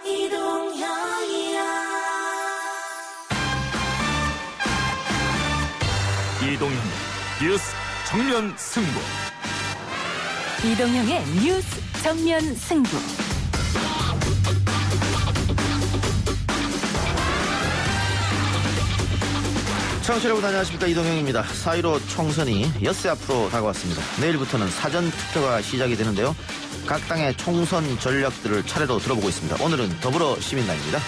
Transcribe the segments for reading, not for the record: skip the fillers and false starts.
이동형 뉴스 정면 승부. 이동형의 뉴스 정면 승부. 청취자 여러분 안녕하십니까, 이동형입니다. 4.15 총선이 엿새 앞으로 다가왔습니다. 내일부터는 사전투표가 시작이 되는데요. 각 당의 총선 전략들을 차례로 들어보고 있습니다. 오늘은 더불어시민당입니다.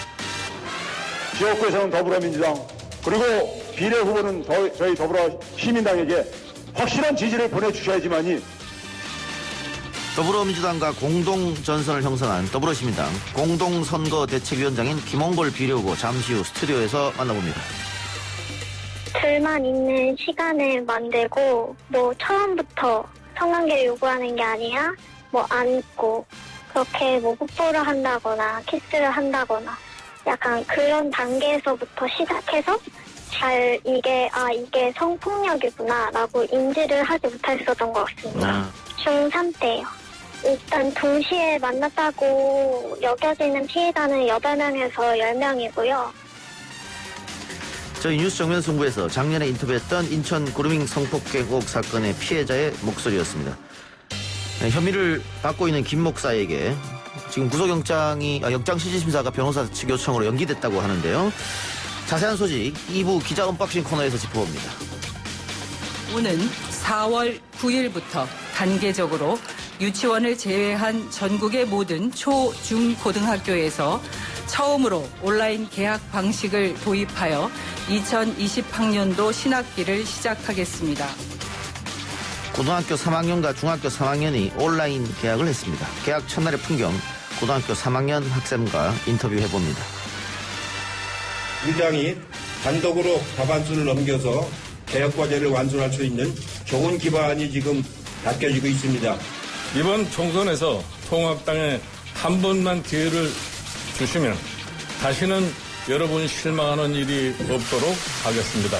지역구에서는 더불어민주당, 그리고 비례 후보는 저희 더불어시민당에게 확실한 지지를 보내주셔야지만이. 더불어민주당과 공동전선을 형성한 더불어시민당 공동선거대책위원장인 김홍걸 비례후보, 잠시 후 스튜디오에서 만나봅니다. 둘만 있는 시간을 만들고, 처음부터 성관계를 요구하는 게 아니라 안고 그렇게 뽀뽀를 한다거나 키스를 한다거나 약간 그런 단계에서부터 시작해서 잘 이게 성폭력이구나 라고 인지를 하지 못했었던 것 같습니다. 중3 때요. 일단 동시에 만났다고 여겨지는 피해자는 8명에서 10명이고요. 저희 뉴스 정면 승부에서 작년에 인터뷰했던 인천 그루밍 성폭행 의혹 사건의 피해자의 목소리였습니다. 혐의를 받고 있는 김 목사에게 지금 영장 실질심사가 변호사 측 요청으로 연기됐다고 하는데요. 자세한 소식 2부 기자 언박싱 코너에서 짚어봅니다. 오는 4월 9일부터 단계적으로 유치원을 제외한 전국의 모든 초, 중, 고등학교에서 처음으로 온라인 개학 방식을 도입하여 2020학년도 신학기를 시작하겠습니다. 고등학교 3학년과 중학교 3학년이 온라인 개학을 했습니다. 개학 첫날의 풍경, 고등학교 3학년 학생과 인터뷰해봅니다. 위장이 단독으로 과반수를 넘겨서 개혁과제를 완수할 수 있는 좋은 기반이 지금 닦여지고 있습니다. 이번 총선에서 통합당에 한 번만 기회를 주시면 다시는 여러분 실망하는 일이 없도록 하겠습니다.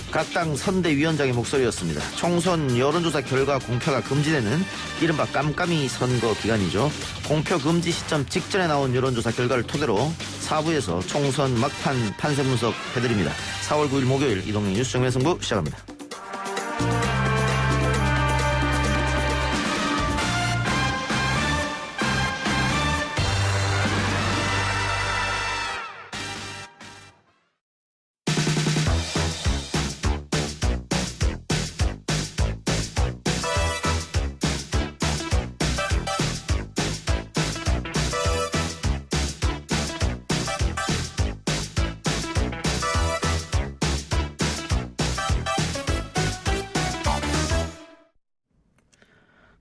각 당 선대위원장의 목소리였습니다. 총선 여론조사 결과 공표가 금지되는 이른바 깜깜이 선거 기간이죠. 공표 금지 시점 직전에 나온 여론조사 결과를 토대로 4부에서 총선 막판 판세 분석해드립니다. 4월 9일 목요일 이동형 뉴스 정면 승부 시작합니다.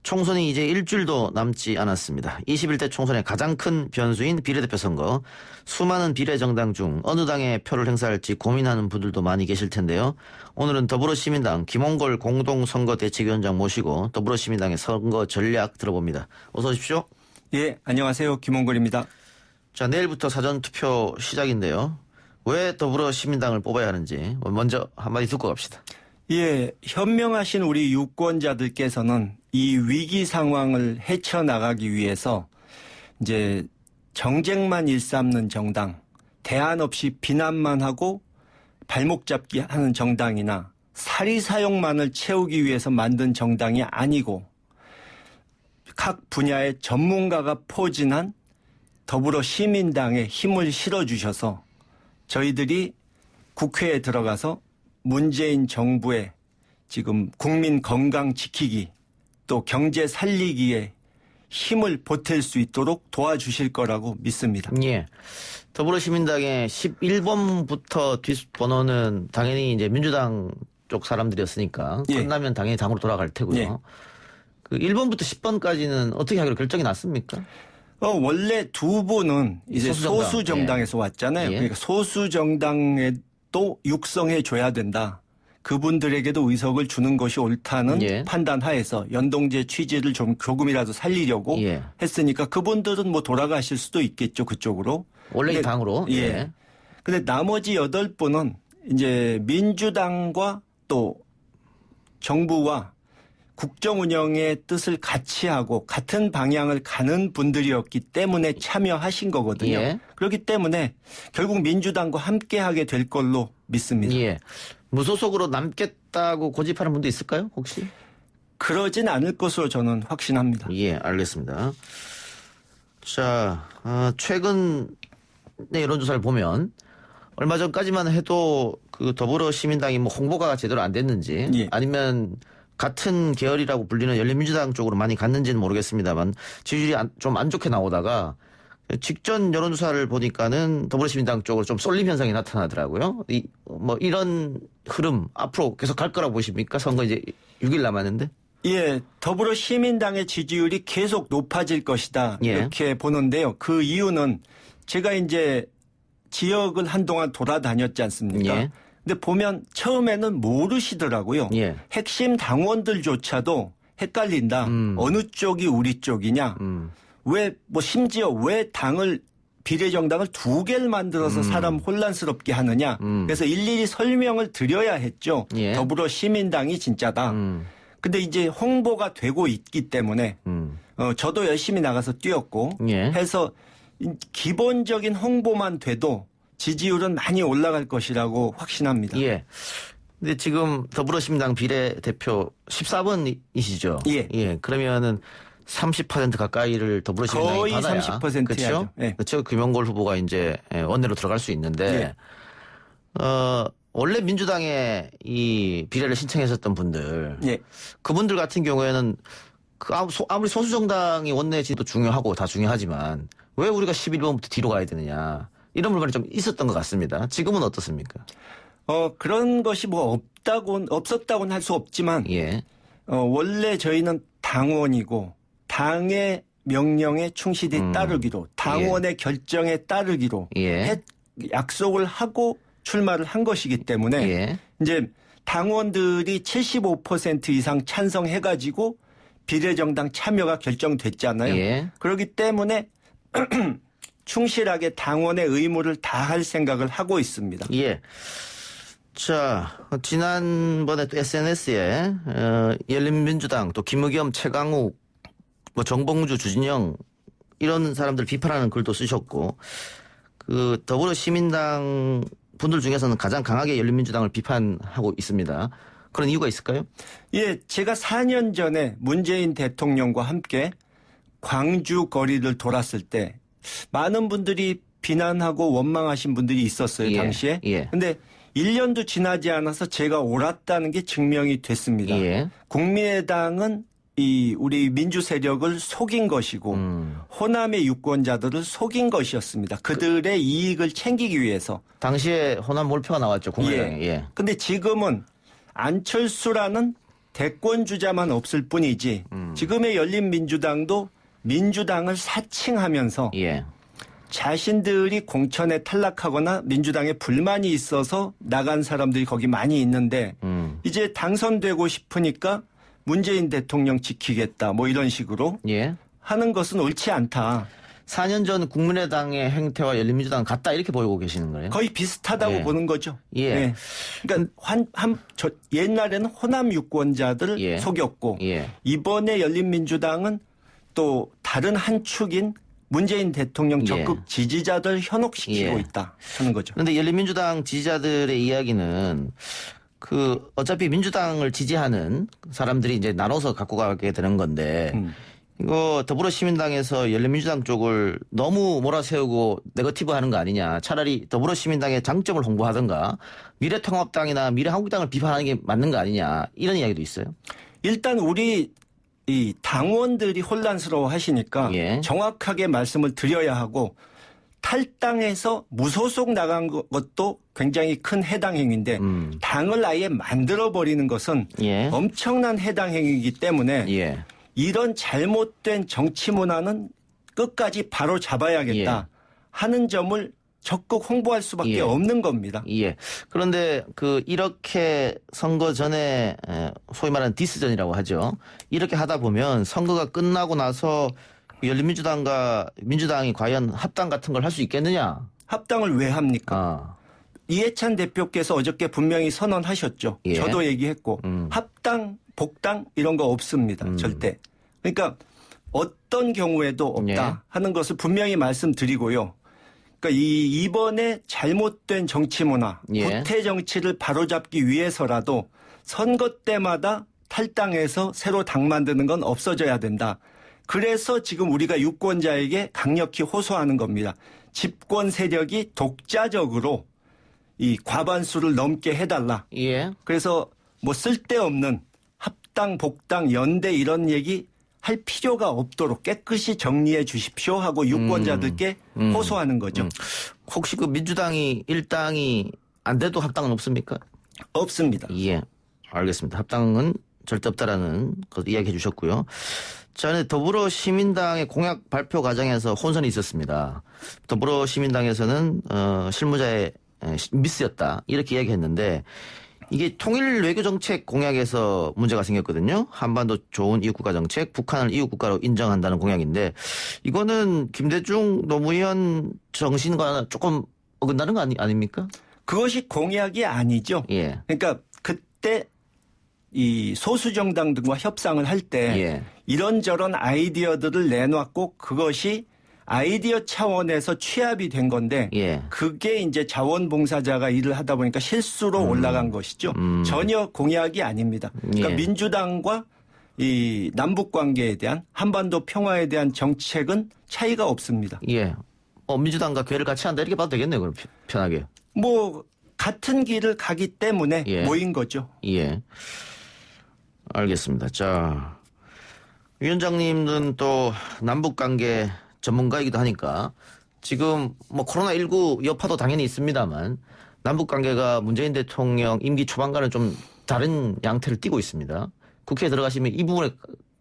총선이 이제 일주일도 남지 않았습니다. 21대 총선의 가장 큰 변수인 비례대표 선거. 수많은 비례정당 중 어느 당에 표를 행사할지 고민하는 분들도 많이 계실 텐데요. 오늘은 더불어시민당 김홍걸 공동선거대책위원장 모시고 더불어시민당의 선거 전략 들어봅니다. 어서 오십시오. 예, 안녕하세요. 김홍걸입니다. 자, 내일부터 사전투표 시작인데요. 왜 더불어시민당을 뽑아야 하는지 먼저 한마디 듣고 갑시다. 예, 현명하신 우리 유권자들께서는 이 위기 상황을 헤쳐나가기 위해서 이제 정쟁만 일삼는 정당, 대안 없이 비난만 하고 발목 잡기 하는 정당이나 사리사욕만을 채우기 위해서 만든 정당이 아니고 각 분야의 전문가가 포진한 더불어시민당에 힘을 실어주셔서 저희들이 국회에 들어가서 문재인 정부의 지금 국민 건강 지키기 또 경제 살리기에 힘을 보탤 수 있도록 도와주실 거라고 믿습니다. 예. 더불어시민당의 11번부터 뒷번호는 당연히 이제 민주당 쪽 사람들이었으니까 예. 끝나면 당연히 당으로 돌아갈 테고요. 예. 그 1번부터 10번까지는 어떻게 하기로 결정이 났습니까? 원래 두 분은 이제 소수정당에서 왔잖아요. 예. 그러니까 소수정당에도 육성해 줘야 된다. 그분들에게도 의석을 주는 것이 옳다는 예. 판단 하에서 연동제 취지를 조금이라도 살리려고 예. 했으니까 그분들은 뭐 돌아가실 수도 있겠죠, 그쪽으로. 원래 근데, 당으로. 예. 예. 근데 나머지 8분은 이제 민주당과 또 정부와 국정 운영의 뜻을 같이 하고 같은 방향을 가는 분들이었기 때문에 참여하신 거거든요. 예. 그렇기 때문에 결국 민주당과 함께하게 될 걸로 믿습니다. 예. 무소속으로 남겠다고 고집하는 분도 있을까요? 혹시? 그러진 않을 것으로 저는 확신합니다. 예, 알겠습니다. 자, 최근 여론조사를 보면 얼마 전까지만 해도 그 더불어시민당이 뭐 홍보가 제대로 안 됐는지 예. 아니면 같은 계열이라고 불리는 열린민주당 쪽으로 많이 갔는지는 모르겠습니다.만 지지율이 좀 안 좋게 나오다가 직전 여론조사를 보니까는 더불어시민당 쪽으로 좀 쏠림 현상이 나타나더라고요. 뭐 이런 흐름 앞으로 계속 갈 거라고 보십니까? 선거 이제 6일 남았는데. 예, 더불어시민당의 지지율이 계속 높아질 것이다. 예. 이렇게 보는데요. 그 이유는 제가 이제 지역을 한동안 돌아다녔지 않습니까? 예. 근데 보면 처음에는 모르시더라고요. 예. 핵심 당원들조차도 헷갈린다. 어느 쪽이 우리 쪽이냐. 왜, 뭐 심지어 왜 당을 비례정당을 2개를 만들어서 사람 혼란스럽게 하느냐. 그래서 일일이 설명을 드려야 했죠. 예. 더불어시민당이 진짜다. 근데 이제 홍보가 되고 있기 때문에 저도 열심히 나가서 뛰었고 예. 해서 기본적인 홍보만 돼도 지지율은 많이 올라갈 것이라고 확신합니다. 예. 근데 지금 더불어시민당 비례대표 14번이시죠? 예. 예. 그러면은 30% 가까이를 더불어시민당이 거의 받아야 30% 그렇죠? 해야죠. 예. 그렇죠. 김영골 후보가 이제 원내로 들어갈 수 있는데 원래 민주당에 이 비례를 신청했었던 분들 예. 그분들 같은 경우에는 아무리 소수 정당이 원내 지도 중요하고 다 중요하지만 왜 우리가 11번부터 뒤로 가야 되느냐 이런 불만이 좀 있었던 것 같습니다. 지금은 어떻습니까? 그런 것이 뭐 없었다고는 할 수 없지만 예. 원래 저희는 당원이고 당의 명령에 충실히 따르기로 당원의 결정에 따르기로 예. 약속을 하고 출마를 한 것이기 때문에 예. 이제 당원들이 75% 이상 찬성해가지고 비례정당 참여가 결정됐잖아요. 예. 그렇기 때문에 충실하게 당원의 의무를 다할 생각을 하고 있습니다. 예. 자, 지난번에 또 SNS에 열린민주당 또 김의겸, 최강욱, 뭐 정봉주, 주진영 이런 사람들 비판하는 글도 쓰셨고 그 더불어시민당 분들 중에서는 가장 강하게 열린민주당을 비판하고 있습니다. 그런 이유가 있을까요? 예, 제가 4년 전에 문재인 대통령과 함께 광주 거리를 돌았을 때 많은 분들이 비난하고 원망하신 분들이 있었어요, 예, 당시에. 예. 근데 1년도 지나지 않아서 제가 옳았다는 게 증명이 됐습니다. 예. 국민의당은 우리 민주 세력을 속인 것이고 호남의 유권자들을 속인 것이었습니다. 그들의 이익을 챙기기 위해서. 당시에 호남 몰표가 나왔죠, 국민의당에. 예. 근데 지금은 안철수라는 대권 주자만 없을 뿐이지 지금의 열린민주당도 민주당을 사칭하면서 예. 자신들이 공천에 탈락하거나 민주당에 불만이 있어서 나간 사람들이 거기 많이 있는데 이제 당선되고 싶으니까 문재인 대통령 지키겠다 뭐 이런 식으로 예. 하는 것은 옳지 않다. 4년 전 국민의당의 행태와 열린민주당 같다 이렇게 보이고 계시는 거예요? 거의 비슷하다고 예. 보는 거죠. 예. 그러니까 옛날에는 호남 유권자들을 예. 속였고 예. 이번에 열린민주당은 또 다른 한 축인 문재인 대통령 적극 지지자들 현혹시키고 예. 있다 하는 거죠. 그런데 열린민주당 지지자들의 이야기는 그 어차피 민주당을 지지하는 사람들이 이제 나눠서 갖고 가게 되는 건데 이거 더불어시민당에서 열린민주당 쪽을 너무 몰아세우고 네거티브 하는 거 아니냐. 차라리 더불어시민당의 장점을 홍보하든가 미래통합당이나 미래한국당을 비판하는 게 맞는 거 아니냐. 이런 이야기도 있어요. 일단 우리 이 당원들이 혼란스러워 하시니까 예. 정확하게 말씀을 드려야 하고 탈당해서 무소속 나간 것도 굉장히 큰 해당 행위인데 당을 아예 만들어버리는 것은 예. 엄청난 해당 행위이기 때문에 예. 이런 잘못된 정치 문화는 끝까지 바로 잡아야겠다 하는 점을 적극 홍보할 수밖에 예. 없는 겁니다. 예. 그런데 이렇게 선거 전에 소위 말하는 디스전이라고 하죠. 이렇게 하다 보면 선거가 끝나고 나서 열린민주당과 민주당이 과연 합당 같은 걸 할 수 있겠느냐? 합당을 왜 합니까? 이해찬 대표께서 어저께 분명히 선언하셨죠. 예. 저도 얘기했고 합당 복당 이런 거 없습니다. 절대. 그러니까 어떤 경우에도 없다 예. 하는 것을 분명히 말씀드리고요. 그러니까 이번에 잘못된 정치 문화, 예. 구태 정치를 바로잡기 위해서라도 선거 때마다 탈당해서 새로 당 만드는 건 없어져야 된다. 그래서 지금 우리가 유권자에게 강력히 호소하는 겁니다. 집권 세력이 독자적으로 이 과반수를 넘게 해달라. 예. 그래서 뭐 쓸데없는 합당, 복당, 연대 이런 얘기 할 필요가 없도록 깨끗이 정리해 주십시오 하고 유권자들께 호소하는 거죠. 혹시 그 민주당이 일당이 안 돼도 합당은 없습니까? 없습니다. 예. 알겠습니다. 합당은 절대 없다라는 것 이야기해 주셨고요. 자, 더불어시민당의 공약 발표 과정에서 혼선이 있었습니다. 더불어시민당에서는 실무자의 미스였다 이렇게 이야기했는데 이게 통일 외교정책 공약에서 문제가 생겼거든요. 한반도 좋은 이웃국가 정책, 북한을 이웃국가로 인정한다는 공약인데 이거는 김대중 노무현 정신과 조금 어긋나는 거 아닙니까? 그것이 공약이 아니죠. 예. 그러니까 그때 이 소수정당 등과 협상을 할 때 예. 이런저런 아이디어들을 내놨고 그것이 아이디어 차원에서 취합이 된 건데 예. 그게 이제 자원봉사자가 일을 하다 보니까 실수로 올라간 것이죠. 전혀 공약이 아닙니다. 그러니까 예. 민주당과 이 남북 관계에 대한 한반도 평화에 대한 정책은 차이가 없습니다. 예. 민주당과 괴를 같이 한다 이렇게 봐도 되겠네요. 그럼 편하게. 뭐 같은 길을 가기 때문에 예. 모인 거죠. 예. 알겠습니다. 자, 위원장님은 또 남북관계 전문가이기도 하니까 지금 뭐 코로나19 여파도 당연히 있습니다만 남북관계가 문재인 대통령 임기 초반과는 좀 다른 양태를 띠고 있습니다. 국회에 들어가시면 이 부분에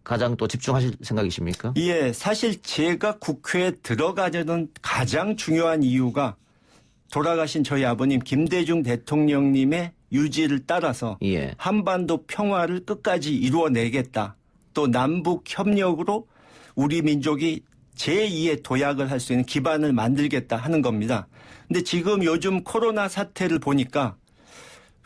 가장 또 집중하실 생각이십니까? 예, 사실 제가 국회에 들어가려는 가장 중요한 이유가 돌아가신 저희 아버님 김대중 대통령님의 유지를 따라서 예. 한반도 평화를 끝까지 이루어내겠다. 또 남북 협력으로 우리 민족이 제2의 도약을 할 수 있는 기반을 만들겠다 하는 겁니다. 근데 지금 요즘 코로나 사태를 보니까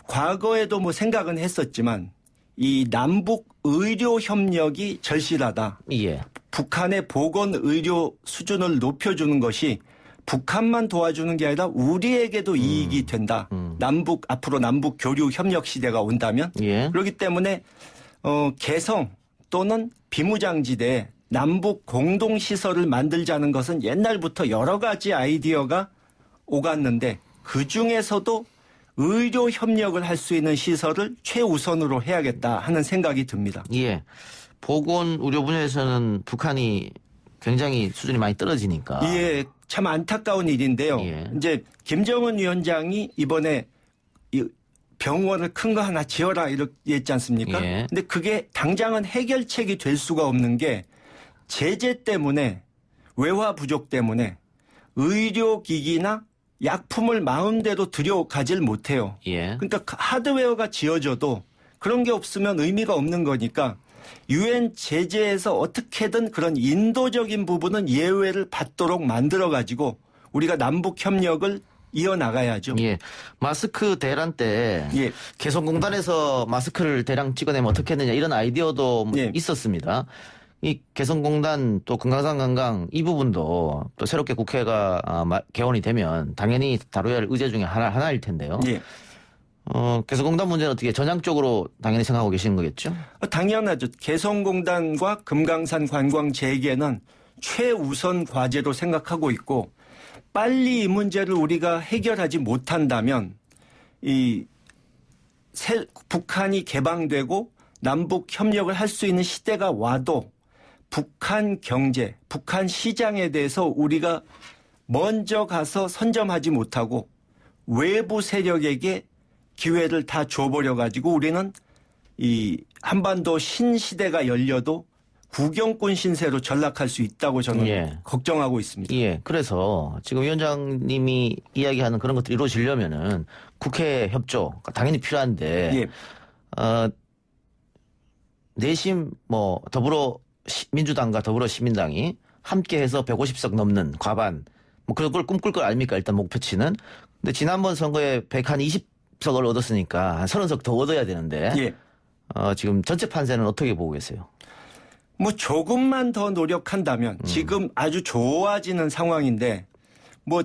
과거에도 뭐 생각은 했었지만 이 남북 의료 협력이 절실하다. 예. 북한의 보건 의료 수준을 높여주는 것이 북한만 도와주는 게 아니라 우리에게도 이익이 된다. 앞으로 남북 교류 협력 시대가 온다면. 예. 그렇기 때문에 개성 또는 비무장지대에 남북 공동시설을 만들자는 것은 옛날부터 여러 가지 아이디어가 오갔는데 그중에서도 의료 협력을 할 수 있는 시설을 최우선으로 해야겠다 하는 생각이 듭니다. 예. 보건 의료 분야에서는 북한이 굉장히 수준이 많이 떨어지니까. 예, 참 안타까운 일인데요. 예. 이제 김정은 위원장이 이번에 이 병원을 큰 거 하나 지어라 이렇게 했지 않습니까? 예. 근데 그게 당장은 해결책이 될 수가 없는 게 제재 때문에 외화 부족 때문에 의료기기나 약품을 마음대로 들여가질 못해요. 예. 그러니까 하드웨어가 지어져도 그런 게 없으면 의미가 없는 거니까 유엔 제재에서 어떻게든 그런 인도적인 부분은 예외를 받도록 만들어가지고 우리가 남북 협력을 이어나가야죠. 예. 마스크 대란 때 예. 개성공단에서 마스크를 대량 찍어내면 어떻겠느냐 이런 아이디어도 예. 있었습니다. 이 개성공단 또 금강산 관광 이 부분도 또 새롭게 국회가 개원이 되면 당연히 다뤄야 할 의제 중에 하나일 텐데요. 예. 개성공단 문제는 어떻게 전향적으로 당연히 생각하고 계시는 거겠죠? 당연하죠. 개성공단과 금강산 관광 재개는 최우선 과제로 생각하고 있고 빨리 이 문제를 우리가 해결하지 못한다면 북한이 개방되고 남북 협력을 할 수 있는 시대가 와도 북한 경제, 북한 시장에 대해서 우리가 먼저 가서 선점하지 못하고 외부 세력에게 기회를 다 줘버려 가지고 우리는 이 한반도 신시대가 열려도 구경꾼 신세로 전락할 수 있다고 저는 예. 걱정하고 있습니다. 예. 그래서 지금 위원장님이 이야기하는 그런 것들이 이루어지려면은 국회 협조 당연히 필요한데 예. 내심 뭐 민주당과 더불어시민당이 함께해서 150석 넘는 과반 뭐 그걸 꿈꿀 걸 아닙니까 일단 목표치는. 근데 지난번 선거에 120석을 얻었으니까 한 30석 더 얻어야 되는데 예. 지금 전체 판세는 어떻게 보고 계세요? 뭐 조금만 더 노력한다면 지금 아주 좋아지는 상황인데 뭐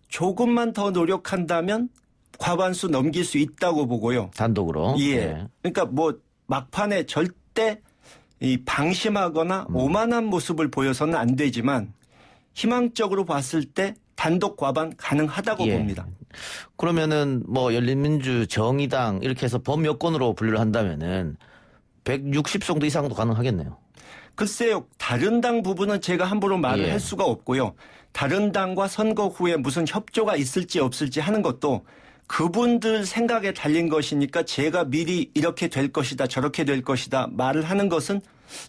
조금만 더 노력한다면 과반수 넘길 수 있다고 보고요. 단독으로. 예. 네. 그러니까 뭐 막판에 절대 이 방심하거나 오만한 모습을 보여서는 안 되지만 희망적으로 봤을 때 단독 과반 가능하다고 예. 봅니다. 그러면은 뭐 열린민주, 정의당 이렇게 해서 범여권으로 분류를 한다면은 160 정도 이상도 가능하겠네요. 글쎄요. 다른 당 부분은 제가 함부로 말을 예. 할 수가 없고요. 다른 당과 선거 후에 무슨 협조가 있을지 없을지 하는 것도 그분들 생각에 달린 것이니까 제가 미리 이렇게 될 것이다 저렇게 될 것이다 말을 하는 것은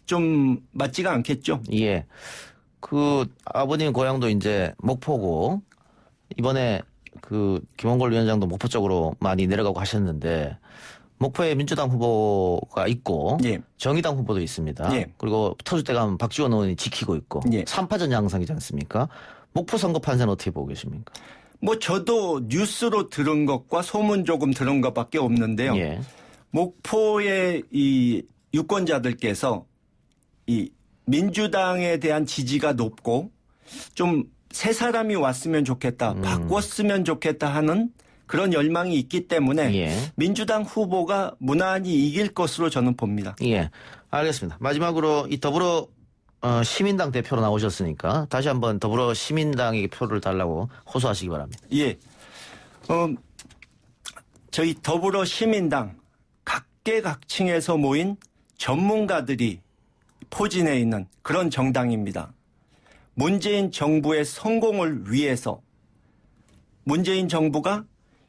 좀 맞지가 않겠죠. 예. 그 아버님 고향도 이제 목포고 이번에 그 김원걸 위원장도 목포 쪽으로 많이 내려가고 하셨는데 목포에 민주당 후보가 있고 예. 정의당 후보도 있습니다. 예. 그리고 터질 때 가면 박지원 의원이 지키고 있고 예. 3파전 양상이지 않습니까? 목포 선거 판세는 어떻게 보고 계십니까? 뭐 저도 뉴스로 들은 것과 소문 조금 들은 것밖에 없는데요. 예. 목포의 이 유권자들께서 이 민주당에 대한 지지가 높고 좀 새 사람이 왔으면 좋겠다, 바꿨으면 좋겠다 하는 그런 열망이 있기 때문에 예. 민주당 후보가 무난히 이길 것으로 저는 봅니다. 예. 알겠습니다. 마지막으로 이 더불어 시민당 대표로 나오셨으니까 다시 한번 더불어 시민당에게 표를 달라고 호소하시기 바랍니다. 예. 저희 더불어 시민당 각계각층에서 모인 전문가들이 포진해 있는 그런 정당입니다. 문재인 정부의 성공을 위해서 문재인 정부가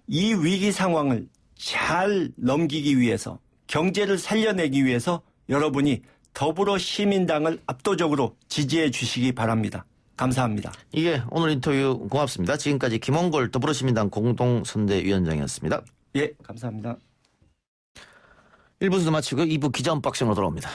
이 위기 상황을 잘 넘기기 위해서 경제를 살려내기 위해서 여러분이 더불어 시민당을 압도적으로 지지해 주시기 바랍니다. 감사합니다. 예, 오늘 인터뷰 고맙습니다. 지금까지 김원걸 더불어시민당 공동선대위원장이었습니다. 예, 감사합니다. 1부 순서 마치고 2부 기자 언박싱으로 돌아옵니다.